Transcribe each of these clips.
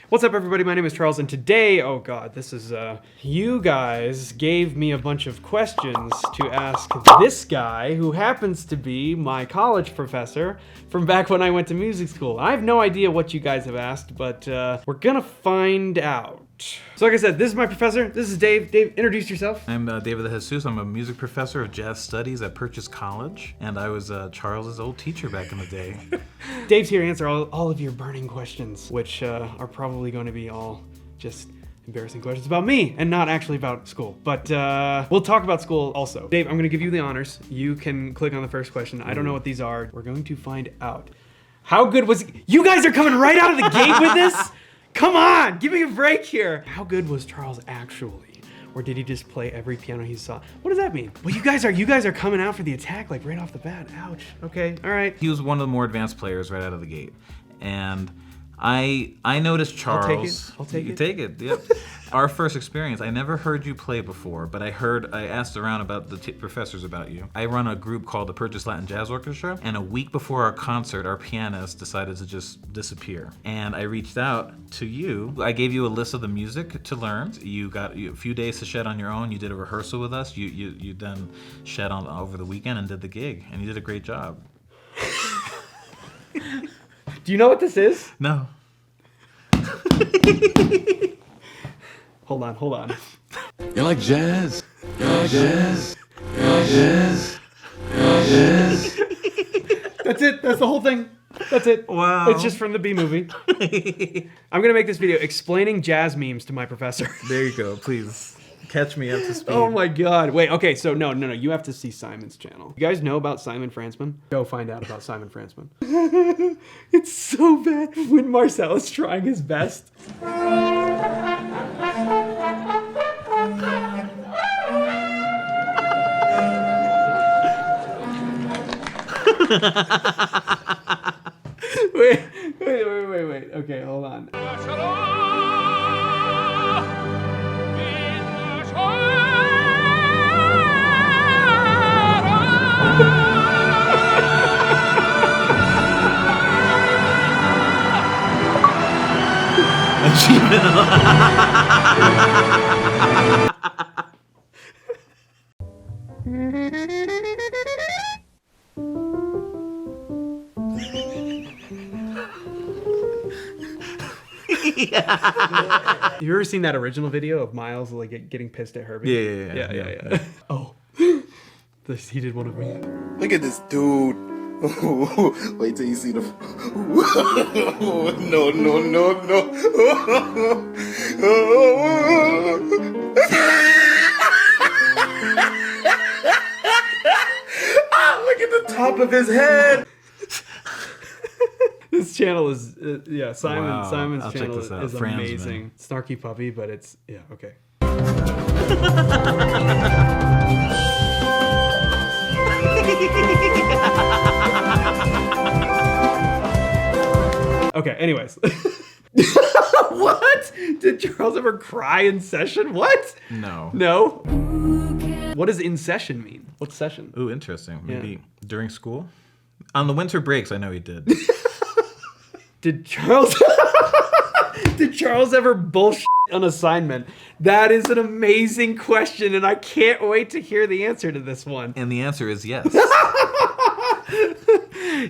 What's up, everybody? My name is Charles, and today, oh god, this is, you guys gave me a bunch of questions to ask this guy, who happens to be my college professor from back when I went to music school. I have no idea what you guys have asked, but, we're gonna find out. So like I said, this is my professor. This is Dave. Dave, introduce yourself. I'm David de Jesus. I'm a music professor of jazz studies at Purchase College, and I was Charles's old teacher back in the day. Dave's here to answer all of your burning questions, which are probably going to be all just embarrassing questions about me and not actually about school. But we'll talk about school also. Dave, I'm going to give you the honors. You can click on the first question. I don't know what these are. We're going to find out. How good was... You guys are coming right out of the gate with this? Come on, give me a break here. How good was Charles actually? Or did he just play every piano he saw? What does that mean? Well, you guys are coming out for the attack like right off the bat. Ouch. Okay, all right. He was one of the more advanced players right out of the gate. And I noticed Charles... I'll take it. You take it, yep. Our first experience, I never heard you play before, but I asked around about the professors about you. I run a group called the Purchase Latin Jazz Orchestra, and a week before our concert, our pianist decided to just disappear. And I reached out to you. I gave you a list of the music to learn. You got a few days to shed on your own. You did a rehearsal with us. You then shed on over the weekend and did the gig, and you did a great job. Do you know what this is? No. Hold on. You like jazz? You like jazz? You like jazz? You like jazz? That's it. That's the whole thing. That's it. Wow. It's just from the B movie. I'm going to make this video explaining jazz memes to my professor. There you go. Please catch me up to speed. Oh my god. Wait, okay, so no. You have to see Simon's channel. You guys know about Simon Fransman? Go find out about Simon Fransman. It's so bad when Marcel is trying his best. Wait. Okay, hold on. You ever seen that original video of Miles like getting pissed at Herbie? Yeah. Oh, he did one of me. Look at this dude. Wait till you see the... No. Look at the top of his head. This channel is, Simon's I'll check channel this out. is Fransman. amazing. Snarky puppy, but it's, yeah, okay. Okay, anyways. What? Did Charles ever cry in session? What? No. No? What does in session mean? What's session? Ooh, interesting. Maybe during school? On the winter breaks, I know he did. Did Charles ever bullshit an assignment? That is an amazing question, and I can't wait to hear the answer to this one. And the answer is yes.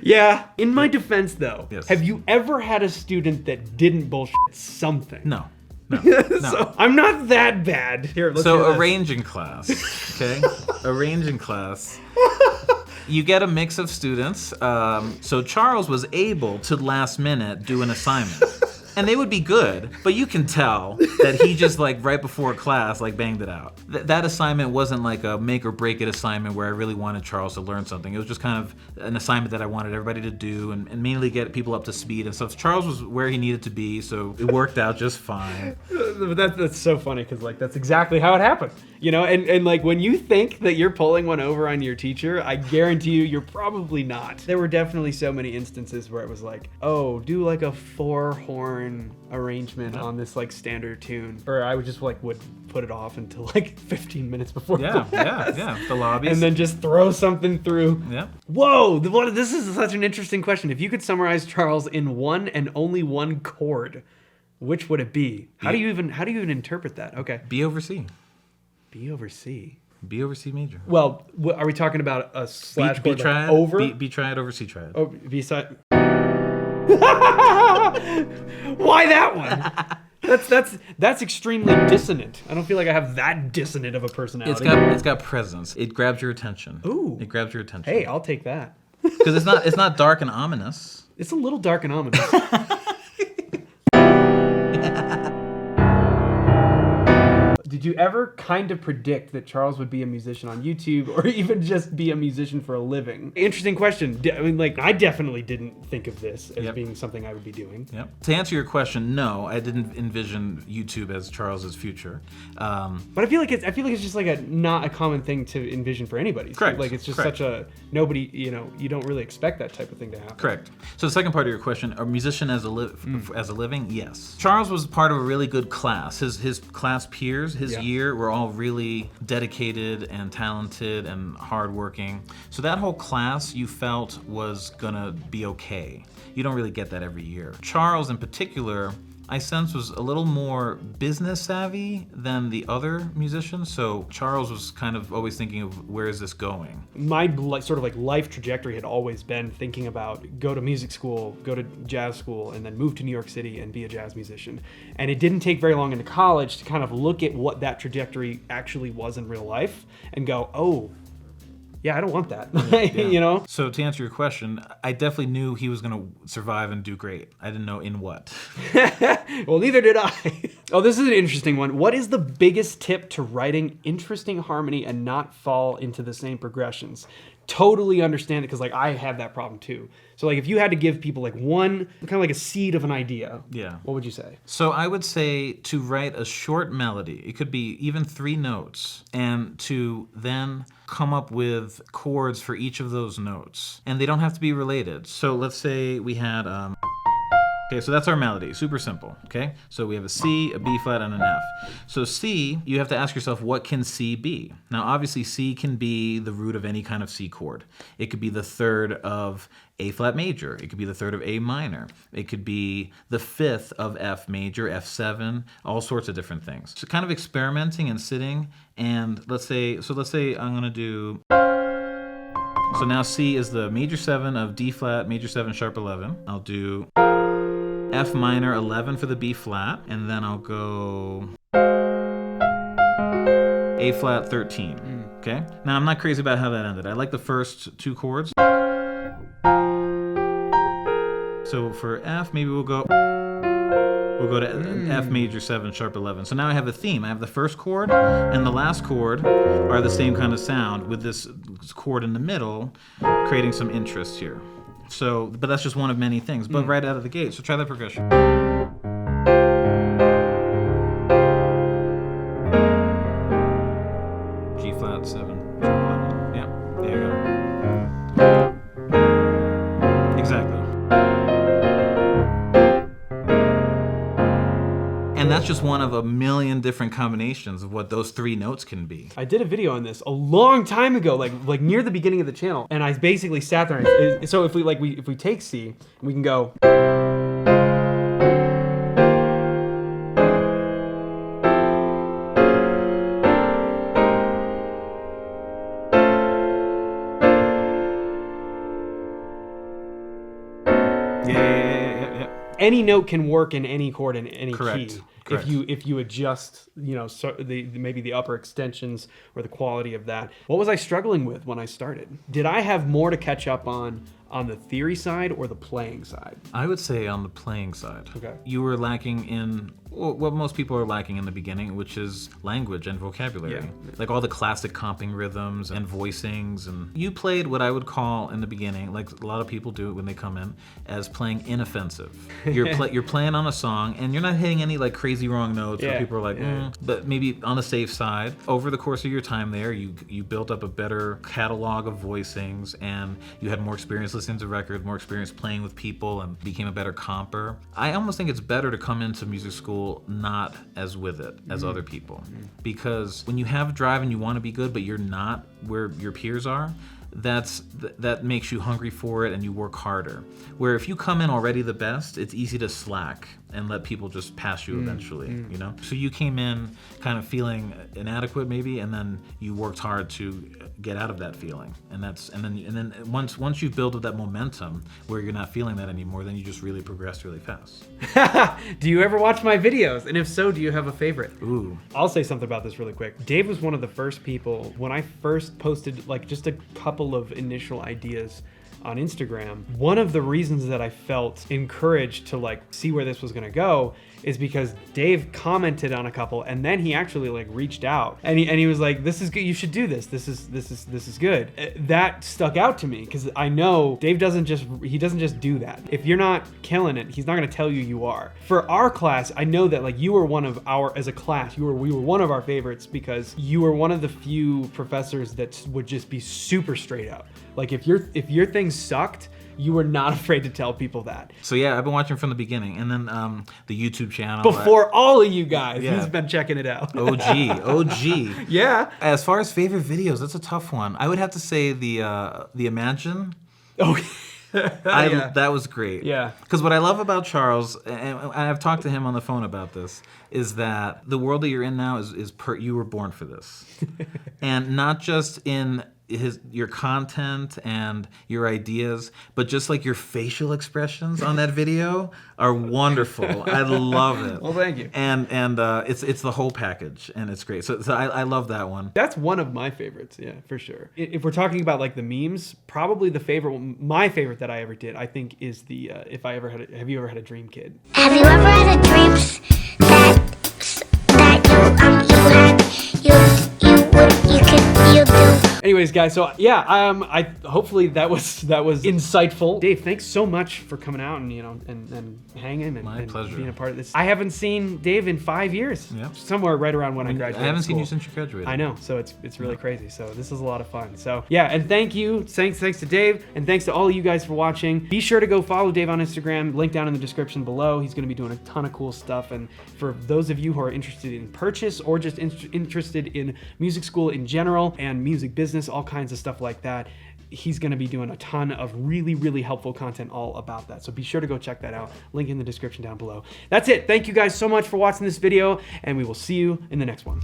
Yeah. In my defense, though, Yes. Have you ever had a student that didn't bullshit something? No. So I'm not that bad. Here, let's hear this. Arranging class, okay? Arranging class. You get a mix of students. So Charles was able to last minute do an assignment. And they would be good, but you can tell that he just like right before class like banged it out. That assignment wasn't like a make or break it assignment where I really wanted Charles to learn something. It was just kind of an assignment that I wanted everybody to do and mainly get people up to speed and stuff. Charles was where he needed to be, so it worked out just fine. That's so funny because like that's exactly how it happened. You know, and like when you think that you're pulling one over on your teacher, I guarantee you're probably not. There were definitely so many instances where it was like, oh, do like a 4-horn arrangement on this like standard tune, or I would just would put it off until like 15 minutes before class. Yeah, the lobbies. And then just throw something through. Yeah. Whoa, this is such an interesting question. If you could summarize Charles in one and only one chord, Which would it be? How do you even interpret that? Okay. B over C. B over C. B over C major. Well, are we talking about a slash B chord triad over? B triad over C triad. Oh, B side. Why that one? That's extremely dissonant. I don't feel like I have that dissonant of a personality. It's got presence. It grabs your attention. Ooh. It grabs your attention. Hey, I'll take that. Because it's not dark and ominous. It's a little dark and ominous. Did you ever kind of predict that Charles would be a musician on YouTube or even just be a musician for a living? Interesting question. I mean, like, I definitely didn't think of this as being something I would be doing. Yep. To answer your question, no, I didn't envision YouTube as Charles's future. But I feel like it's just like not a common thing to envision for anybody. Correct. Like it's just Correct. such a nobody. You don't really expect that type of thing to happen. Correct. So the second part of your question, a musician as a living, yes. Charles was part of a really good class. His class peers, his year, were all really dedicated and talented and hardworking. So that whole class you felt was gonna be okay. You don't really get that every year. Charles in particular, I sense, was a little more business savvy than the other musicians. So Charles was kind of always thinking of, where is this going? My sort of like life trajectory had always been thinking about go to music school, go to jazz school, and then move to New York City and be a jazz musician. And it didn't take very long into college to kind of look at what that trajectory actually was in real life and go, oh, yeah, I don't want that. You know? So to answer your question, I definitely knew he was going to survive and do great. I didn't know in what. Well, neither did I. Oh, this is an interesting one. What is the biggest tip to writing interesting harmony and not fall into the same progressions? Totally understand it, because like I have that problem too. So like if you had to give people like one, kind of like a seed of an idea, what would you say? So I would say to write a short melody. It could be even 3 notes, and to then come up with chords for each of those notes. And they don't have to be related. So let's say we had okay, so that's our melody, super simple, okay? So we have a C, a B flat, and an F. So C, you have to ask yourself, what can C be? Now, obviously, C can be the root of any kind of C chord. It could be the third of A flat major. It could be the third of A minor. It could be the fifth of F major, F7, all sorts of different things. So kind of experimenting and sitting, and let's say I'm gonna do, so now C is the major 7 of D flat, major 7, sharp 11. I'll do F minor 11 for the B flat, and then I'll go A flat 13. Okay? Now I'm not crazy about how that ended. I like the first 2 chords. So for F, maybe we'll go to F major 7, sharp 11. So now I have a theme. I have the first chord and the last chord are the same kind of sound, with this chord in the middle creating some interest here. So, but that's just one of many things, but right out of the gate. So try that progression. G flat 7, 11. Yeah, there you go. Exactly. And that's just one of a million different combinations of what those 3 notes can be. I did a video on this a long time ago, like near the beginning of the channel, and I basically sat there. And, so if we take C, we can go. Yeah. Any note can work in any chord in any Correct. key. Correct. If you adjust, so maybe the upper extensions or the quality of that. What was I struggling with when I started? Did I have more to catch up on the theory side or the playing side? I would say on the playing side. Okay. You were lacking in what most people are lacking in the beginning, which is language and vocabulary. Yeah. Like all the classic comping rhythms and voicings. And you played what I would call in the beginning, like a lot of people do it when they come in, as playing inoffensive. You're playing on a song and you're not hitting any like crazy wrong notes where people are like, but maybe on the safe side. Over the course of your time there, you built up a better catalog of voicings, and you had more experience listening to records, more experience playing with people, and became a better comper. I almost think it's better to come into music school not as with it as other people, because when you have drive and you want to be good but you're not where your peers are, that makes you hungry for it and you work harder. Where if you come in already the best, it's easy to slack and let people just pass you eventually, you know? So you came in kind of feeling inadequate maybe, and then you worked hard to get out of that feeling. And then once you've built up that momentum where you're not feeling that anymore, then you just really progress really fast. Do you ever watch my videos? And if so, do you have a favorite? Ooh. I'll say something about this really quick. Dave was one of the first people, when I first posted like just a couple of initial ideas on Instagram, one of the reasons that I felt encouraged to like see where this was gonna go is because Dave commented on a couple, and then he actually like reached out and he was like, "This is good. You should do this. This is good." That stuck out to me because I know Dave doesn't just do that. If you're not killing it, he's not gonna tell you you are. For our class, I know that like you were one of our, as a class, we were one of our favorites because you were one of the few professors that would just be super straight up. Like if your thing sucked, you were not afraid to tell people that. So yeah, I've been watching from the beginning, and then the YouTube channel. Before all of you guys, Yeah. he's been checking it out. OG. Yeah. As far as favorite videos, that's a tough one. I would have to say the Imagine. Oh, That was great. Yeah. Because what I love about Charles, and I've talked to him on the phone about this, is that the world that you're in now you were born for this, and not just in your content and your ideas, but just like your facial expressions on that video are wonderful. I love it. Well, thank you. And it's the whole package, and it's great. So I love that one. That's one of my favorites, yeah, for sure. If we're talking about like the memes, probably my favorite that I ever did, I think, is the have you ever had a dream, kid? Have you ever had a dreams that you do? Anyways, guys, so yeah, I hopefully that was insightful. Dave, thanks so much for coming out and and hanging and pleasure. being a part of this. I haven't seen Dave in 5 years. Yeah. Somewhere right around when I graduated. I haven't seen school. you since you graduated. I know, so it's really crazy. So this is a lot of fun. So yeah, and thanks to Dave, and thanks to all of you guys for watching. Be sure to go follow Dave on Instagram. Link down in the description below. He's going to be doing a ton of cool stuff. And for those of you who are interested in purchase or just interested in music school in general and music business, all kinds of stuff like that, he's going to be doing a ton of really, really helpful content all about that. So be sure to go check that out. Link in the description down below. That's it. Thank you guys so much for watching this video, and we will see you in the next one.